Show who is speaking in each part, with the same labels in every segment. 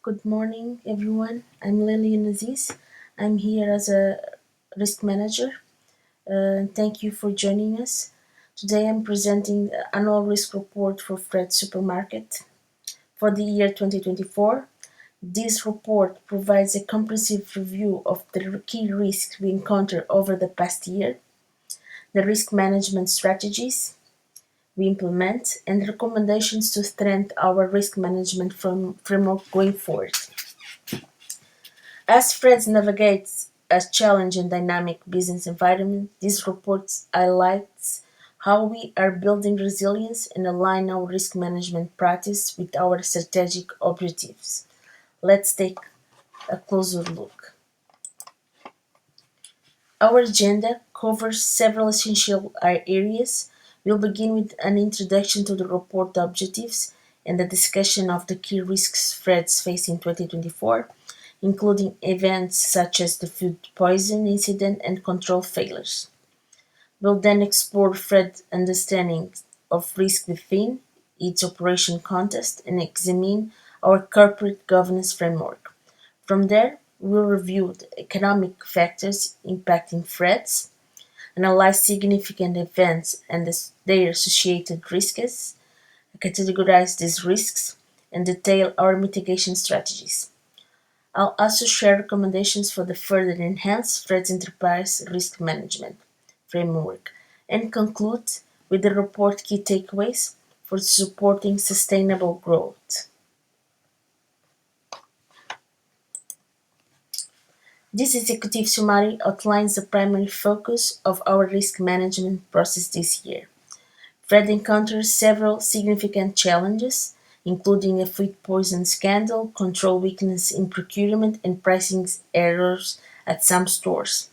Speaker 1: Good morning, everyone. I'm Lilian Aziz. I'm here as a risk manager. Thank you for joining us. Today I'm presenting the annual risk report for Fred Supermarket for the year 2024. This report provides a comprehensive review of the key risks we encountered over the past year, the risk management strategies we implement, and recommendations to strengthen our risk management framework going forward. As Fred navigates a challenging and dynamic business environment, this report highlights how we are building resilience and align our risk management practice with our strategic objectives. Let's take a closer look. Our agenda covers several essential areas. We'll begin with an introduction to the report objectives and the discussion of the key risks Fred's faced in 2024, including events such as the food poison incident and control failures. We'll then explore Fred's understanding of risk within its operation context and examine our corporate governance framework. From there, we'll review the economic factors impacting threats, analyze significant events and their associated risks, categorize these risks, and detail our mitigation strategies. I'll also share recommendations for the further enhance Fred's enterprise risk management framework and conclude with the report key takeaways for supporting sustainable growth. This executive summary outlines the primary focus of our risk management process this year. Fred encounters several significant challenges, including a food poison scandal, control weakness in procurement, and pricing errors at some stores.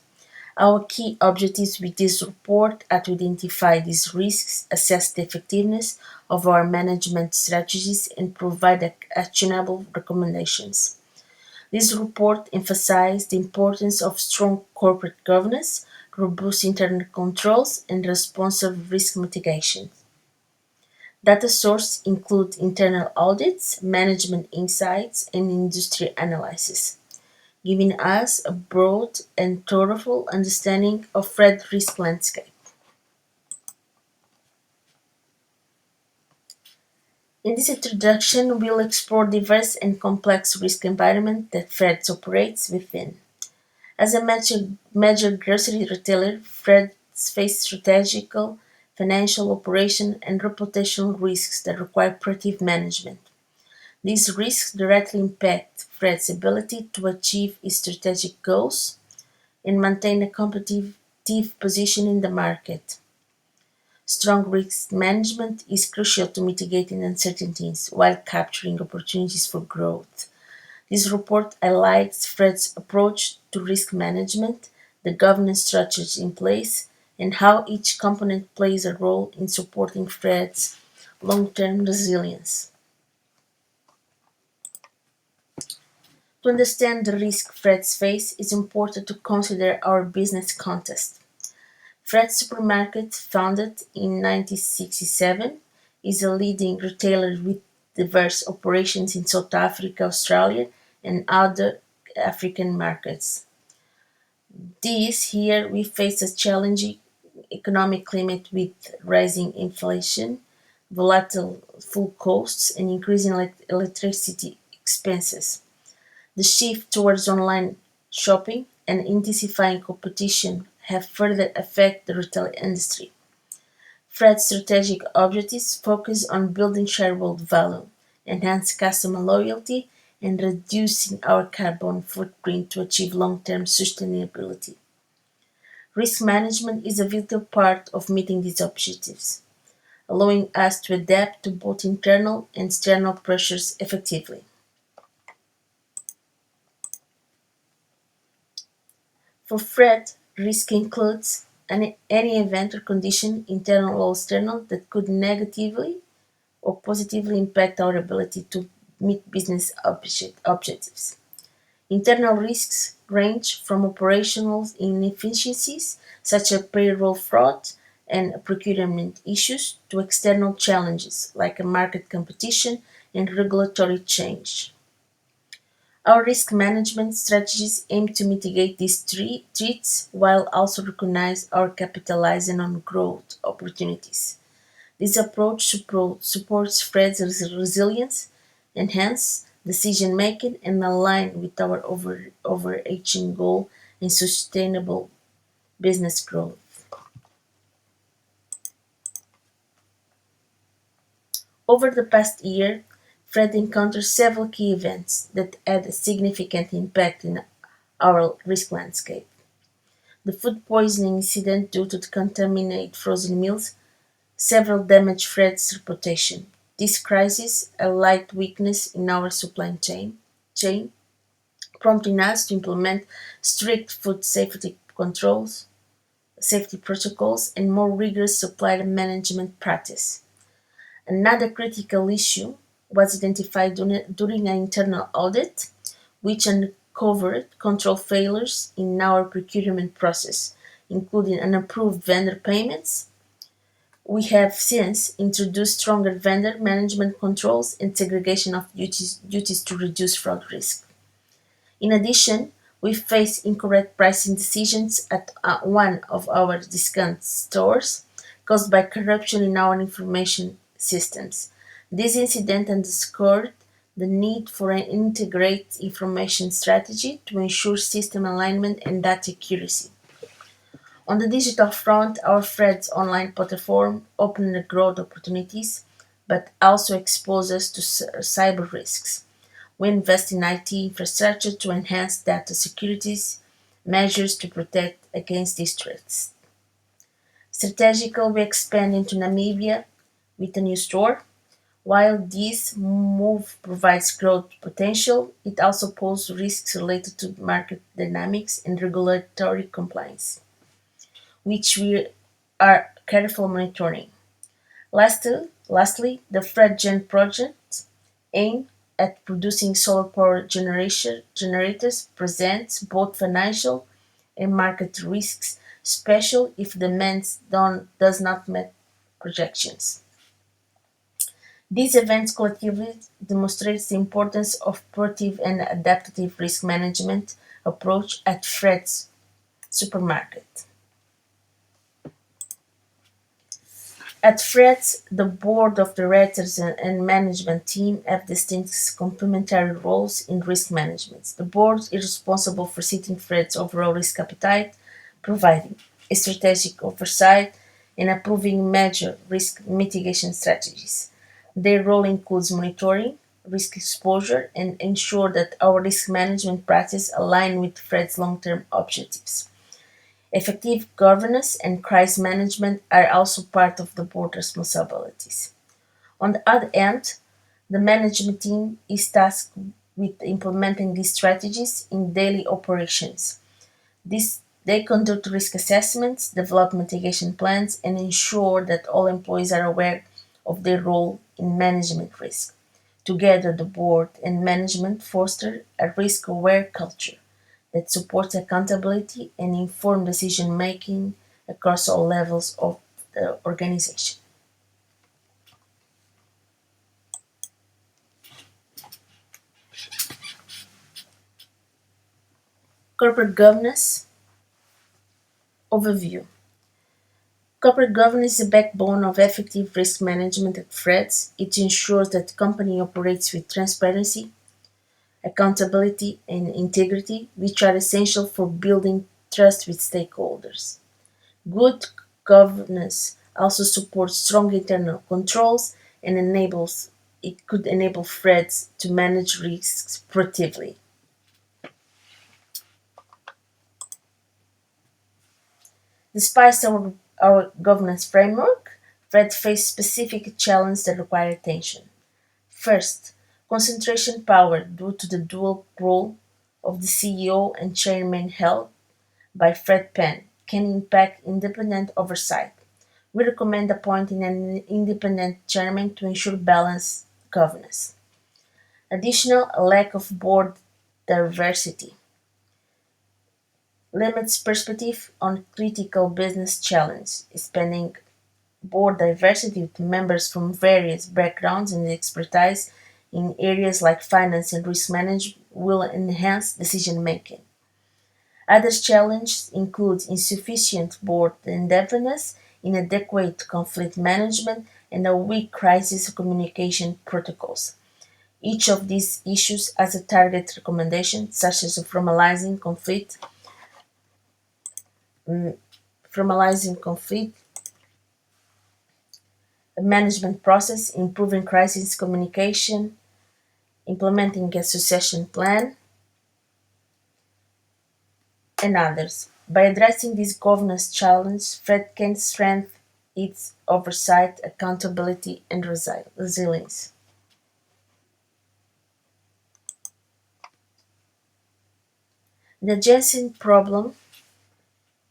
Speaker 1: Our key objectives with this report are to identify these risks, assess the effectiveness of our management strategies, and provide actionable recommendations. This report emphasized the importance of strong corporate governance, robust internal controls, and responsive risk mitigation. Data sources include internal audits, management insights, and industry analysis, giving us a broad and thorough understanding of Fred risk landscape. In this introduction, we'll explore diverse and complex risk environment that Fred operates within. As a major grocery retailer, Fred faces strategical, financial, operation, and reputational risks that require proactive management. These risks directly impact Fred's ability to achieve its strategic goals and maintain a competitive position in the market. Strong risk management is crucial to mitigating uncertainties while capturing opportunities for growth. This report highlights Fred's approach to risk management, the governance structures in place, and how each component plays a role in supporting Fred's long-term resilience. To understand the risk Fred's face, it's important to consider our business context. Fred's Supermarket, founded in 1967, is a leading retailer with diverse operations in South Africa, Australia, and other African markets. This year we face a challenging economic climate with rising inflation, volatile food costs, and increasing electricity expenses. The shift towards online shopping and intensifying competition have further affected the retail industry. Fred's strategic objectives focus on building shareholder value, enhance customer loyalty, and reducing our carbon footprint to achieve long-term sustainability. Risk management is a vital part of meeting these objectives, allowing us to adapt to both internal and external pressures effectively. For Fred, risk includes any event or condition, internal or external, that could negatively or positively impact our ability to meet business objectives. Internal risks range from operational inefficiencies, such as payroll fraud and procurement issues, to external challenges like market competition and regulatory change. Our risk management strategies aim to mitigate these threats while also recognize our capitalizing on growth opportunities. This approach supports Fred's resilience, enhance decision making, and align with our overarching goal in sustainable business growth. Over the past year, Fred encountered several key events that had a significant impact in our risk landscape. The food poisoning incident due to contaminated frozen meals several damaged Fred's reputation. This crisis highlighted weakness in our chain, prompting us to implement strict food safety protocols, and more rigorous supply management practice. Another critical issue was identified during an internal audit, which uncovered control failures in our procurement process, including unapproved vendor payments. We have since introduced stronger vendor management controls and segregation of duties to reduce fraud risk. In addition, we faced incorrect pricing decisions at one of our discount stores caused by corruption in our information systems. This incident underscored the need for an integrated information strategy to ensure system alignment and data accuracy. On the digital front, our Fred's online platform opened growth opportunities, but also exposed us to cyber risks. We invest in IT infrastructure to enhance data security measures to protect against these threats. Strategically, we expand into Namibia with a new store. While this move provides growth potential, it also poses risks related to market dynamics and regulatory compliance, which we are carefully monitoring. Lastly, the FredGen project, aimed at producing solar power generators, presents both financial and market risks, especially if demand does not meet projections. These events collectively demonstrate the importance of proactive and adaptive risk management approach at Fred's supermarket. At Fred's, the board of directors and management team have distinct complementary roles in risk management. The board is responsible for setting Fred's overall risk appetite, providing a strategic oversight, and approving major risk mitigation strategies. Their role includes monitoring risk exposure and ensure that our risk management practices align with Fred's long-term objectives. Effective governance and crisis management are also part of the board responsibilities. On the other hand, the management team is tasked with implementing these strategies in daily operations. They conduct risk assessments, develop mitigation plans, and ensure that all employees are aware of their role in management risk. Together, the board and management foster a risk aware culture that supports accountability and informed decision making across all levels of the organization. Corporate governance overview. Corporate governance is the backbone of effective risk management at Freds. It ensures that the company operates with transparency, accountability, and integrity, which are essential for building trust with stakeholders. Good governance also supports strong internal controls and enables it could enable Freds to manage risks proactively. Despite our governance framework, Fred faced specific challenges that require attention. First, concentration power due to the dual role of the CEO and chairman held by Fred Penn can impact independent oversight. We recommend appointing an independent chairman to ensure balanced governance. Additional, a lack of board diversity limits perspective on critical business challenges, expanding board diversity with members from various backgrounds and expertise in areas like finance and risk will enhance decision making. Other challenges include insufficient board endeavourness, inadequate conflict management, and a weak crisis communication protocols. Each of these issues has a target recommendation, such as mm, formalizing conflict management process, improving crisis communication, implementing a succession plan, and others. By addressing these governance challenges, Fed can strengthen its oversight, accountability, and resilience. The adjacent problem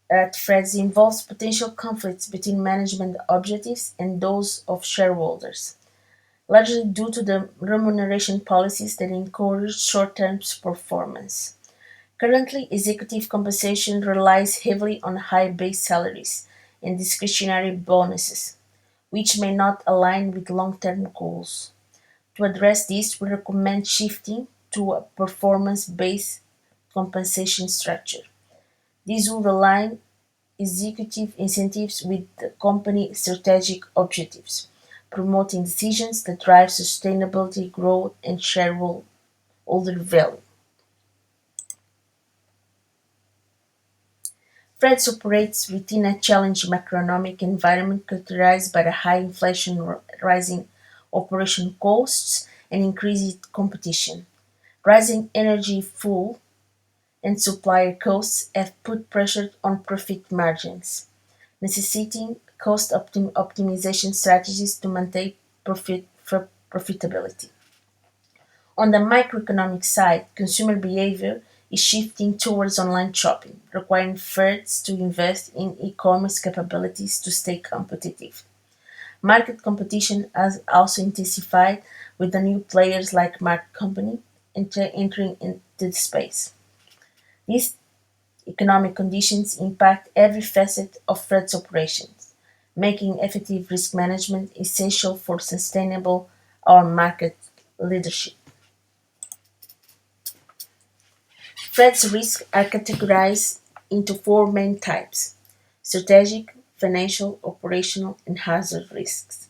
Speaker 1: at Feds involves potential conflicts between management objectives and those of shareholders, largely due to the remuneration policies that encourage short-term performance. Currently, executive compensation relies heavily on high base salaries and discretionary bonuses, which may not align with long-term goals. To address this, we recommend shifting to a performance-based compensation structure. This will align executive incentives with the company strategic objectives, promoting decisions that drive sustainability, growth, and shareholder value. France operates within a challenging macroeconomic environment characterized by the high inflation, rising operation costs, and increased competition. Rising energy, fuel, and supplier costs have put pressure on profit margins, necessitating cost optimization strategies to maintain profitability. On the microeconomic side, consumer behavior is shifting towards online shopping, requiring firms to invest in e-commerce capabilities to stay competitive. Market competition has also intensified with the new players like Mark Company entering into the space. These economic conditions impact every facet of Fred's operations, making effective risk management essential for sustainable our market leadership. Fred's risks are categorized into four main types: strategic, financial, operational, and hazard risks.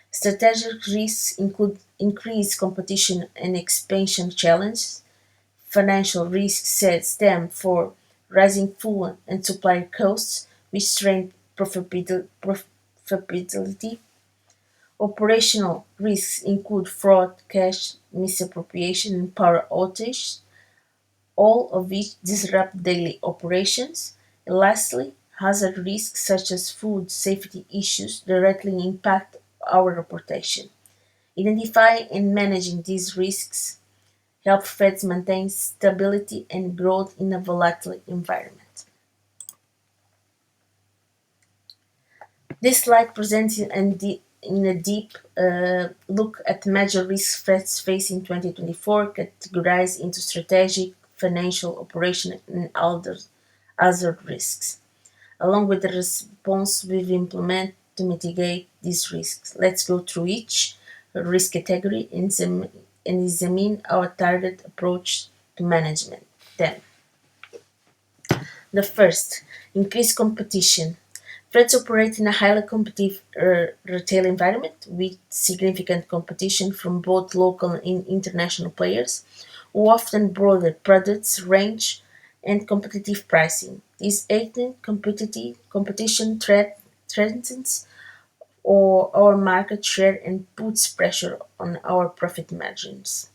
Speaker 1: Strategic risks include increased competition and expansion challenges. Financial risks stem for rising fuel and supply costs, which strain profitability. Operational risks include fraud, cash misappropriation, and power outage, all of which disrupt daily operations. And lastly, hazard risks such as food safety issues directly impact our reputation. Identifying and managing these risks help Feds maintain stability and growth in a volatile environment. This slide presents in a deep look at major risks Feds face in 2024, categorized into strategic, financial, operational, and other risks, along with the response we've implemented to mitigate these risks. Let's go through each risk category and examine our target approach to management. Then, the first, increased competition. Freds operate in a highly competitive retail environment with significant competition from both local and international players who often broaden products range and competitive pricing. This heightened competition threatens our market share and puts pressure on our profit margins.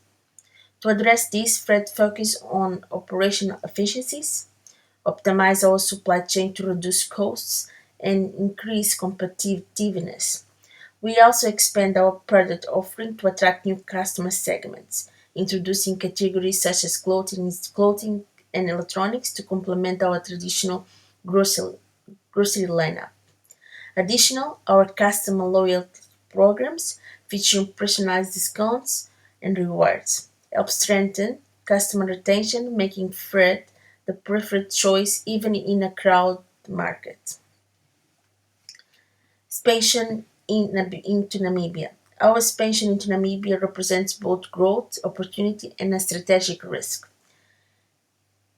Speaker 1: To address this, Fred focus on operational efficiencies, optimize our supply chain to reduce costs, and increase competitiveness. We also expand our product offering to attract new customer segments, introducing categories such as clothing and electronics to complement our traditional grocery, grocery lineup. Additional, our customer loyalty programs featuring personalized discounts and rewards help strengthen customer retention, making Fred the preferred choice even in a crowded market. Expansion into Namibia. Our expansion into Namibia represents both growth opportunity and a strategic risk.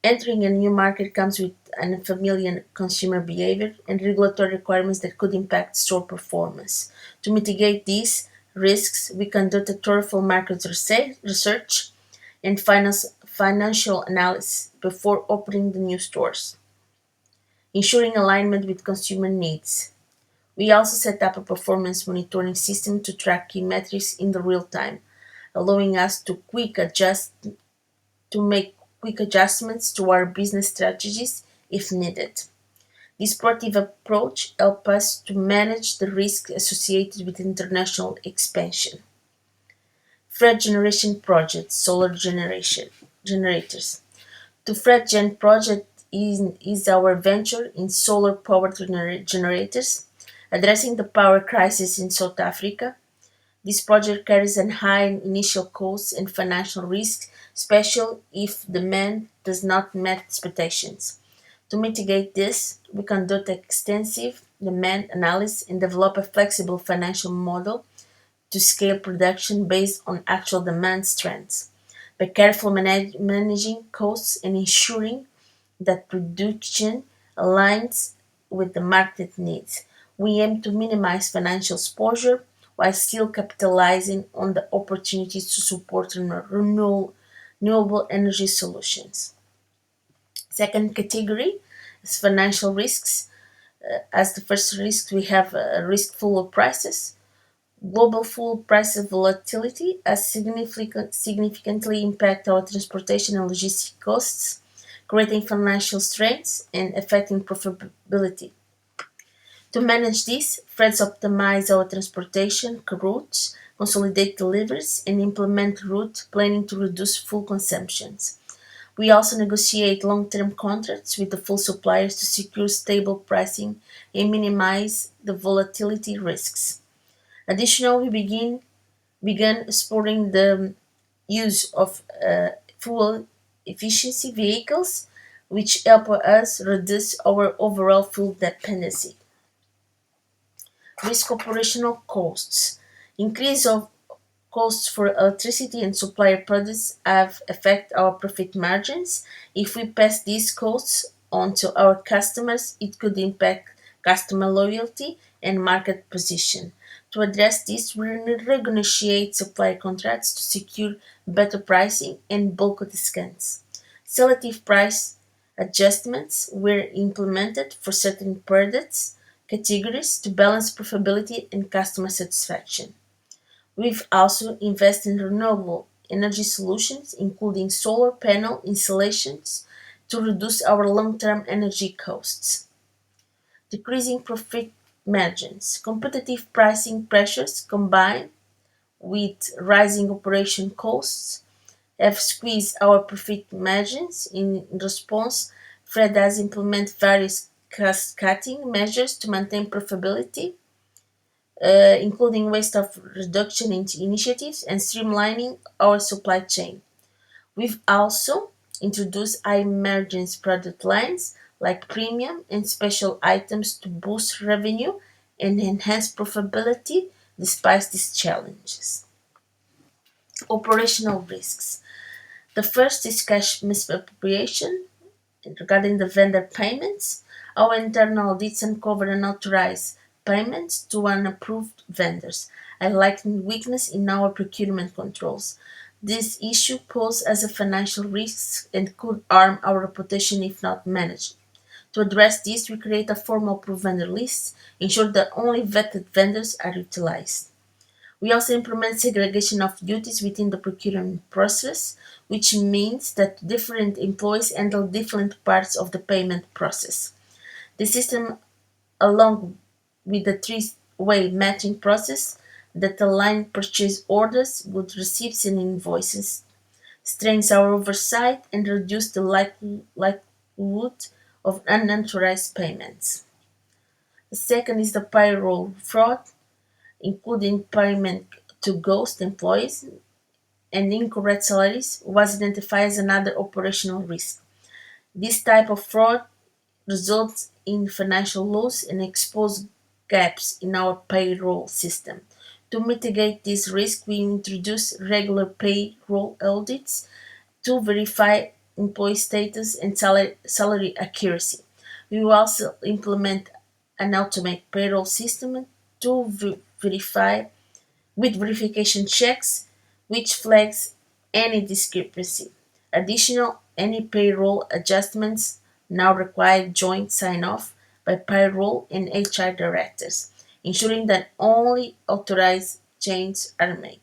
Speaker 1: Entering a new market comes with unfamiliar consumer behavior and regulatory requirements that could impact store performance. To mitigate these risks, we conduct a thorough market research and financial analysis before opening the new stores, ensuring alignment with consumer needs. We also set up a performance monitoring system to track key metrics in the real time, allowing us to make quick adjustments to our business strategies if needed. This proactive approach helps us to manage the risk associated with international expansion. Fred generation project, solar generation generators. The Fred Gen project is our venture in solar power generators, addressing the power crisis in South Africa. This project carries a high initial cost and financial risk, especially if demand does not meet expectations. To mitigate this, we conduct extensive demand analysis and develop a flexible financial model to scale production based on actual demand trends. By carefully managing costs and ensuring that production aligns with the market needs, we aim to minimize financial exposure while still capitalizing on the opportunities to support renewable energy solutions. Second category is financial risks. As the first risk, we have a risk fuel prices. Global fuel price volatility has significantly impacted our transportation and logistic costs, creating financial strains and affecting profitability. To manage this, Freds optimize our transportation routes, consolidate deliveries, and implement route planning to reduce fuel consumptions. We also negotiate long-term contracts with the fuel suppliers to secure stable pricing and minimize the volatility risks. Additionally, began exploring the use of fuel efficiency vehicles, which help us reduce our overall fuel dependency. Risk operational costs. Increase of costs for electricity and supplier products have affect our profit margins. If we pass these costs on to our customers, it could impact customer loyalty and market position. To address this, we renegotiate supply contracts to secure better pricing and bulk discounts. Selective price adjustments were implemented for certain products categories to balance profitability and customer satisfaction. We've also invested in renewable energy solutions, including solar panel installations, to reduce our long-term energy costs. Decreasing profit margins. Competitive pricing pressures combined with rising operation costs have squeezed our profit margins. In response, Fred has implemented various cost-cutting measures to maintain profitability, including waste of reduction initiatives and streamlining our supply chain. We've also introduced high margins product lines like premium and special items to boost revenue and enhance profitability despite these challenges. Operational risks. The first is cash misappropriation. Regarding the vendor payments, our internal audits uncovered unauthorized payments to unapproved vendors, highlighting weakness in our procurement controls. This issue poses as a financial risk and could harm our reputation if not managed. To address this, we create a formal approved vendor list, ensure that only vetted vendors are utilized. We also implement segregation of duties within the procurement process, which means that different employees handle different parts of the payment process. The system, along with the three-way matching process that align purchase orders with receipts and invoices, strengthens our oversight and reduces the likelihood of unauthorized payments. The second is the payroll fraud, including payment to ghost employees and incorrect salaries, was identified as another operational risk. This type of fraud results in financial loss and exposes gaps in our payroll system. To mitigate this risk, we introduce regular payroll audits to verify employee status and salary accuracy. We will also implement an automated payroll system to verify with verification checks which flags any discrepancy. Additional, any payroll adjustments now require joint sign-off by payroll and HR directors, ensuring that only authorized changes are made.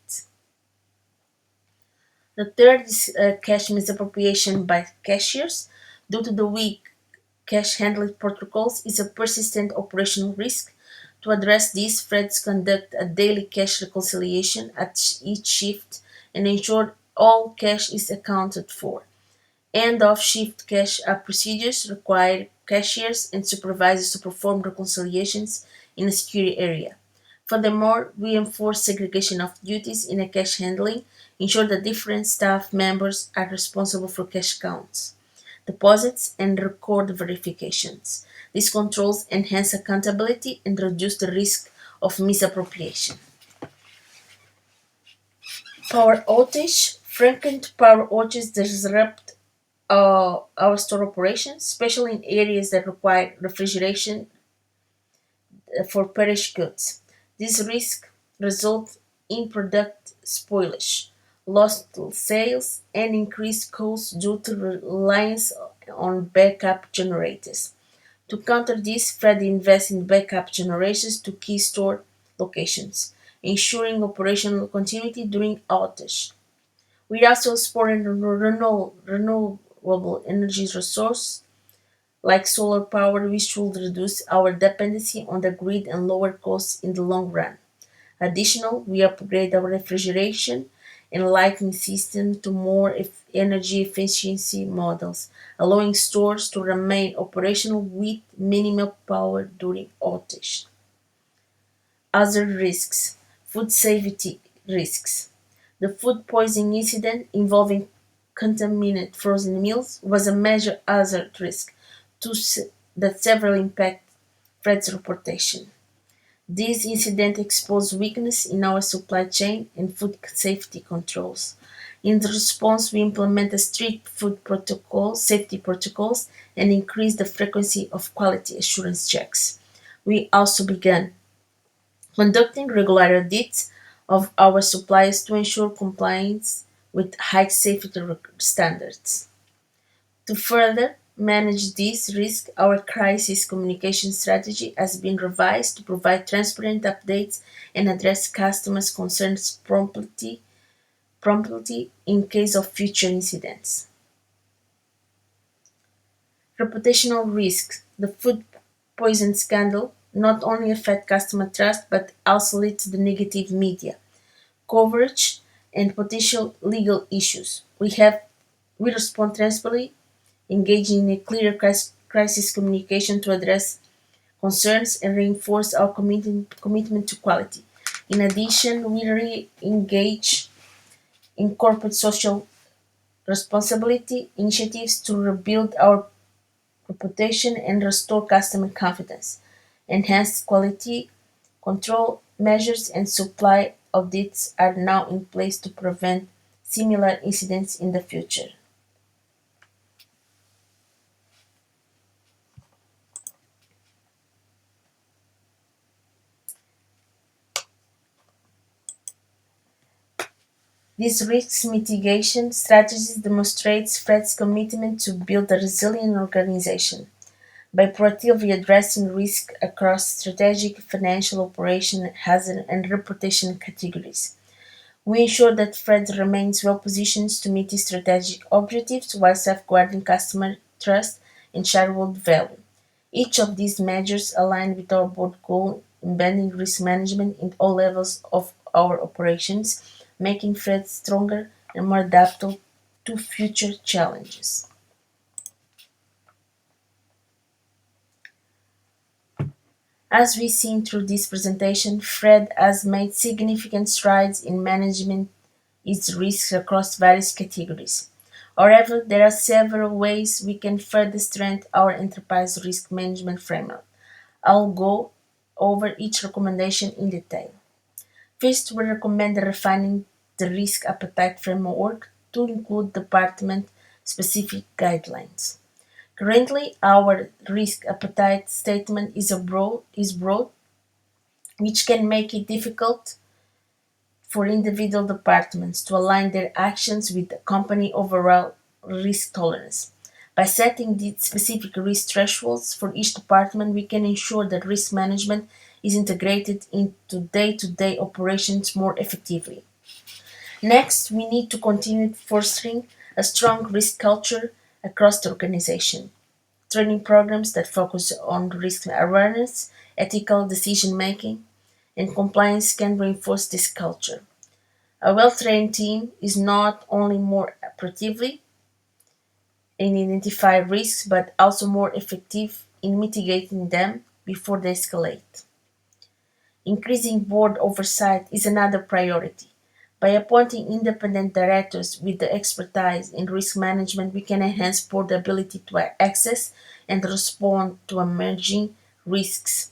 Speaker 1: The third is cash misappropriation by cashiers. Due to the weak cash handling protocols is a persistent operational risk. To address this, Freds conduct a daily cash reconciliation at each shift and ensure all cash is accounted for. End of shift cash up procedures require cashiers and supervisors to perform reconciliations in a secure area. Furthermore, we enforce segregation of duties in a cash handling, ensure that different staff members are responsible for cash counts, deposits, and record verifications. These controls enhance accountability and reduce the risk of misappropriation. Power outage. Frequent power outages disrupt our store operations, especially in areas that require refrigeration for perished goods. This risk results in product spoilage, lost sales, and increased costs due to reliance on backup generators. To counter this, Fred invests in backup generators to key store locations, ensuring operational continuity during outage. We also support renewable energy resources like solar power, which will reduce our dependency on the grid and lower costs in the long run. Additionally, we upgrade our refrigeration and lighting system to more energy efficiency models, allowing stores to remain operational with minimal power during outage. Other risks. Food safety risks. The food poisoning incident involving contaminated frozen meals was a major hazard risk to that severely impacted Fred's reputation. This incident exposed weakness in our supply chain and food safety controls. In response, we implemented strict safety protocols, and increased the frequency of quality assurance checks. We also began conducting regular audits of our suppliers to ensure compliance with high safety standards. To further manage this risk, our crisis communication strategy has been revised to provide transparent updates and address customers' concerns promptly in case of future incidents. Reputational risks. The food poison scandal not only affect customer trust but also led to the negative media coverage and potential legal issues. We respond transparently, engaging in a clear crisis communication to address concerns and reinforce our commitment to quality. In addition, we re-engage in corporate social responsibility initiatives to rebuild our reputation and restore customer confidence. Enhanced quality control measures and supply audits are now in place to prevent similar incidents in the future. These risk mitigation strategies demonstrates Fred's commitment to build a resilient organization. By proactively addressing risk across strategic, financial, operation, hazard, and reputation categories, we ensure that Fred remains well positioned to meet its strategic objectives while safeguarding customer trust and shareholder value. Each of these measures align with our board goal embedding risk management in all levels of our operations, making Fred stronger and more adaptable to future challenges. As we've seen through this presentation, Fred has made significant strides in managing its risks across various categories. However, there are several ways we can further strengthen our enterprise risk management framework. I'll go over each recommendation in detail. First, we recommend refining the risk appetite framework to include department specific guidelines. Currently, our risk appetite statement is broad, which can make it difficult for individual departments to align their actions with the company overall risk tolerance. By setting the specific risk thresholds for each department, we can ensure that risk management is integrated into day-to-day operations more effectively. Next, we need to continue fostering a strong risk culture across the organization. Training programs that focus on risk awareness, ethical decision making, and compliance can reinforce this culture. A well-trained team is not only more proactively in identifying risks but also more effective in mitigating them before they escalate. Increasing board oversight is another priority. By appointing independent directors with the expertise in risk management, we can enhance board ability to access and respond to emerging risks.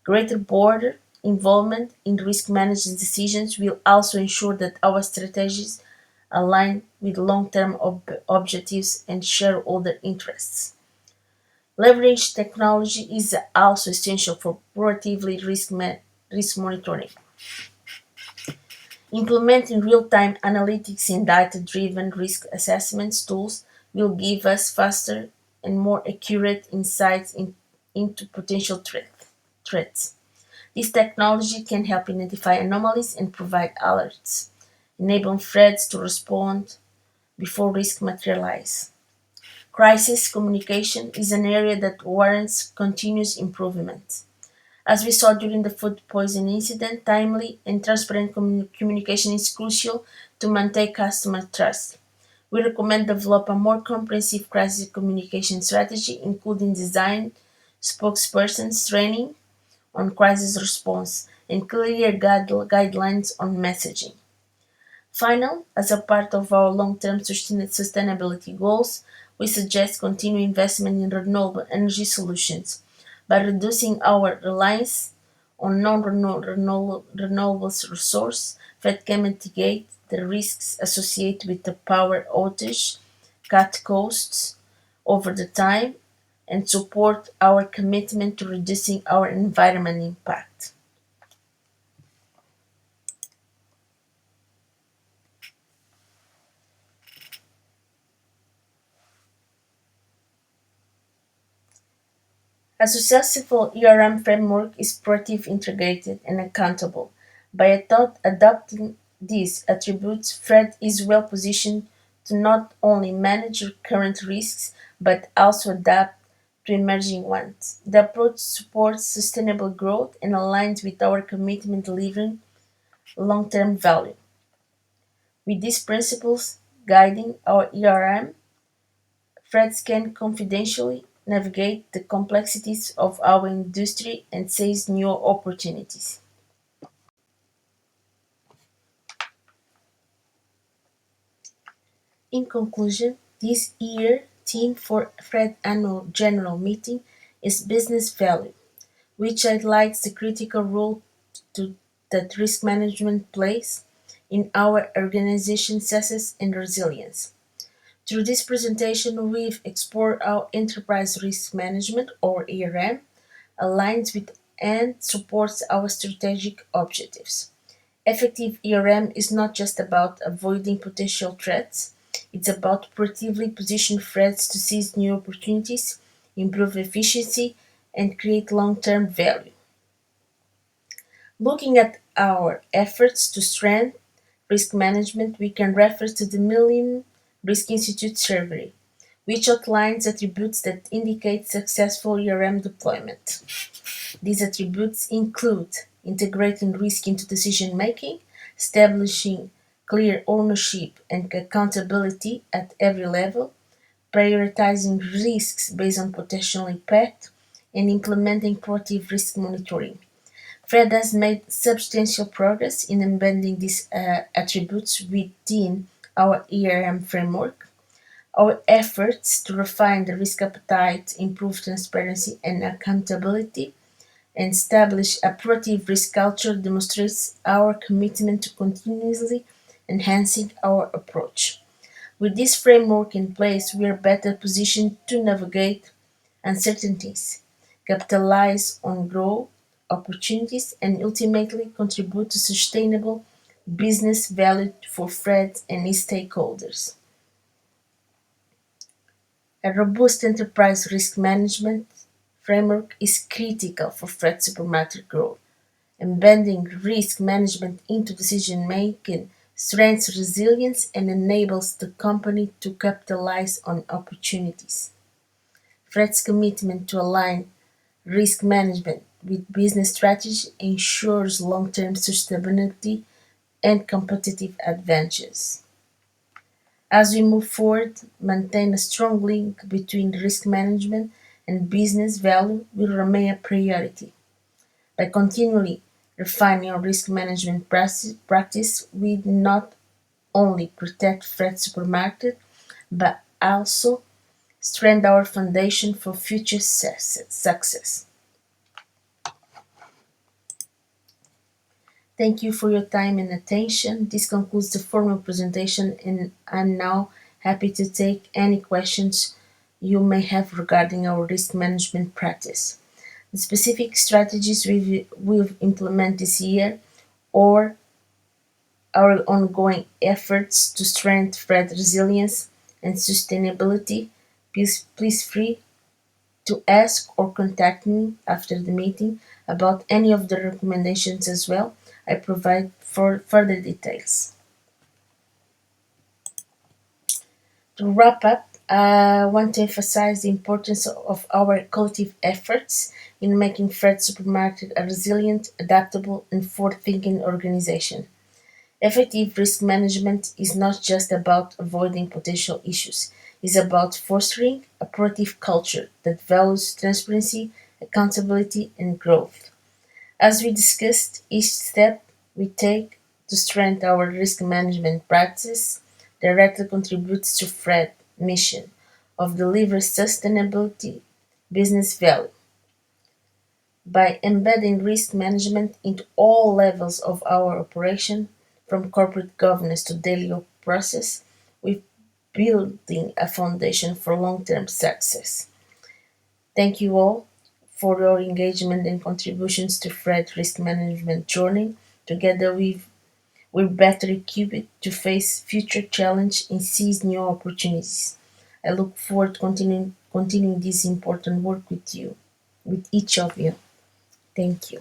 Speaker 1: Greater board involvement in risk management decisions will also ensure that our strategies align with long-term objectives and shareholder interests. Leverage technology is also essential for proactively risk monitoring. Implementing real-time analytics and data-driven risk assessments tools will give us faster and more accurate insights into potential threats. This technology can help identify anomalies and provide alerts, enabling threats to respond before risk materialize. Crisis communication is an area that warrants continuous improvement. As we saw during the food poisoning incident, timely and transparent communication is crucial to maintain customer trust. We recommend develop a more comprehensive crisis communication strategy, including design, spokespersons training on crisis response, and clear guidelines on messaging. Finally, as a part of our long-term sustainability goals, we suggest continued investment in renewable energy solutions by reducing our reliance on non-renewable resources that can mitigate the risks associated with the power outage, cut costs over the time, and support our commitment to reducing our environmental impact. A successful ERM framework is proactive, integrated, and accountable. By adopting these attributes, Fred is well positioned to not only manage current risks but also adapt to emerging ones. The approach supports sustainable growth and aligns with our commitment to delivering long term value. With these principles guiding our ERM, Freds can confidentially navigate the complexities of our industry and seize new opportunities. In conclusion, this year theme for Fred annual general meeting is business value, which highlights the critical role to, that risk management plays in our organization's success and resilience. Through this presentation, we've explored how enterprise risk management, or ERM, aligns with and supports our strategic objectives. Effective ERM is not just about avoiding potential threats, it's about proactively positioning threats to seize new opportunities, improve efficiency, and create long term value. Looking at our efforts to strengthen risk management, we can refer to the Millennium Risk Institute survey, which outlines attributes that indicate successful ERM deployment. These attributes include integrating risk into decision making, establishing clear ownership and accountability at every level, prioritizing risks based on potential impact, and implementing proactive risk monitoring. Fred has made substantial progress in embedding these attributes within our ERM framework. Our efforts to refine the risk appetite, improve transparency and accountability, and establish a proactive risk culture demonstrates our commitment to continuously enhancing our approach. With this framework in place, we are better positioned to navigate uncertainties, capitalize on growth opportunities, and ultimately contribute to sustainable business value for Fred and his stakeholders. A robust enterprise risk management framework is critical for Fred supermarket growth. Embedding risk management into decision making strengthens resilience and enables the company to capitalize on opportunities. Fred's commitment to align risk management with business strategy ensures long-term sustainability and competitive advantages. As we move forward, maintain a strong link between risk management and business value will remain a priority. By continually refining our risk management practice, we not only protect Fred Supermarket, but also strengthen our foundation for future success. Thank you for your time and attention. This concludes the formal presentation, and I'm now happy to take any questions you may have regarding our risk management practice, the specific strategies we've implemented this year, or our ongoing efforts to strengthen Fred resilience and sustainability. Please free to ask or contact me after the meeting about any of the recommendations as well. I provide for further details. To wrap up, I want to emphasize the importance of our collective efforts in making Fred Supermarket a resilient, adaptable, and forward-thinking organization. Effective risk management is not just about avoiding potential issues, it's about fostering a proactive culture that values transparency, accountability, and growth. As we discussed, each step we take to strengthen our risk management practice directly contributes to Fred's mission of delivering sustainability business value. By embedding risk management into all levels of our operation, from corporate governance to daily process, we're building a foundation for long-term success. Thank you all for your engagement and contributions to Fred risk management journey. Together we're better equipped to face future challenges and seize new opportunities. I look forward to continuing this important work with you, with each of you. Thank you.